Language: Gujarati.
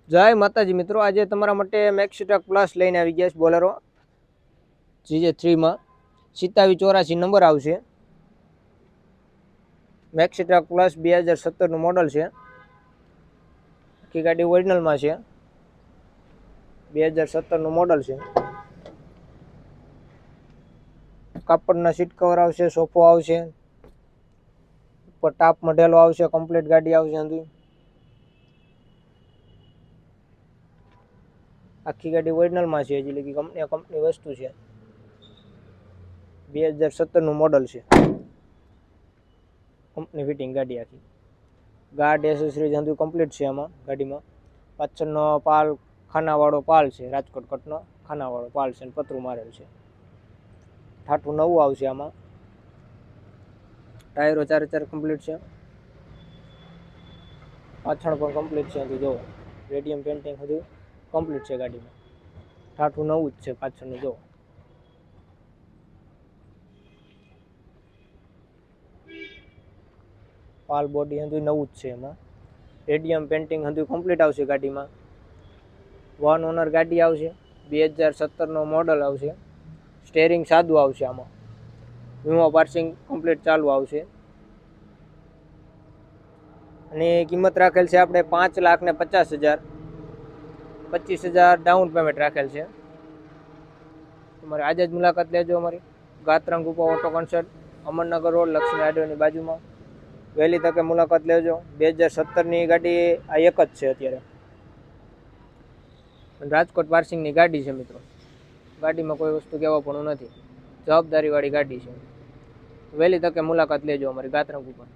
જય માતાજી મિત્રો, આજે તમારા માટે મેક્સી ટ્રક પ્લસ લઈને આવી ગયા છે બોલેરો GJ3 માં 8784 નંબર આવશે। મેક્સી ટ્રક પ્લસ 2017 નું મોડલ છે। આખી ગાડી ઓરિજિનલમાં છે। 2017 નું મોડલ છે। કાપડના સીટ કવર આવશે, સોફો આવશે, ઉપર ટાપ મઢેલો આવશે, કમ્પ્લીટ ગાડી આવશે। અંદર આખી ગાડી ઓરિજિનલમાં છે, એટલે કે કંપની વસ્તુ છે। 2017 નું મોડલ છે, કંપની ફિટિંગ ગાડી આખી। ગાર્ડ એસેસરીઝ બધું કમ્પ્લીટ છે આમાં ગાડીમાં। પાછળનો પાલ ખાનાવાળો પાલ છે, રાજકોટ કટનો ખાનાવાળો પાલ છે, પતરું મારેલ છે। ઠાઠું નવું આવશે આમાં। ટાયરો ચારે કમ્પ્લીટ છે, પાછળ પણ કમ્પ્લીટ છે। જો રેડિયમ પેન્ટિંગ બધું કમ્પ્લીટ છે ગાડીમાં। ઠાઠું નવું જ છે પાછળનું। જો પાલ બોડી હંધું નવું જ છે એમાં। રેડિયમ પેન્ટિંગ હંધું કમ્પ્લીટ આવશે ગાડીમાં। 1 ઓનર ગાડી આવશે। 2017 નો મોડલ આવશે। સ્ટેરિંગ સાદું આવશે આમાં। વીમો પાર્સિંગ કમ્પ્લીટ ચાલુ આવશે। અને કિંમત રાખેલ છે આપણે 5,50,000। 25,000 ડાઉન પેમેન્ટ રાખેલ છે। તમારે આજે જ મુલાકાત લેજો અમારી। ગાત્રંગ ઉપા auto consult, Amarnagar road, Lakshmi હાઈડવેની બાજુમાં। વહેલી તકે મુલાકાત લેજો। 2017 ની ગાડી આ એક જ છે અત્યારે। રાજકોટ પાર્સિંગની ગાડી છે મિત્રો। ગાડીમાં કોઈ વસ્તુ કહેવા પણ નથી, જવાબદારી વાળી ગાડી છે। વહેલી તકે મુલાકાત લેજો અમારી ગાત્રંગ ઉપર।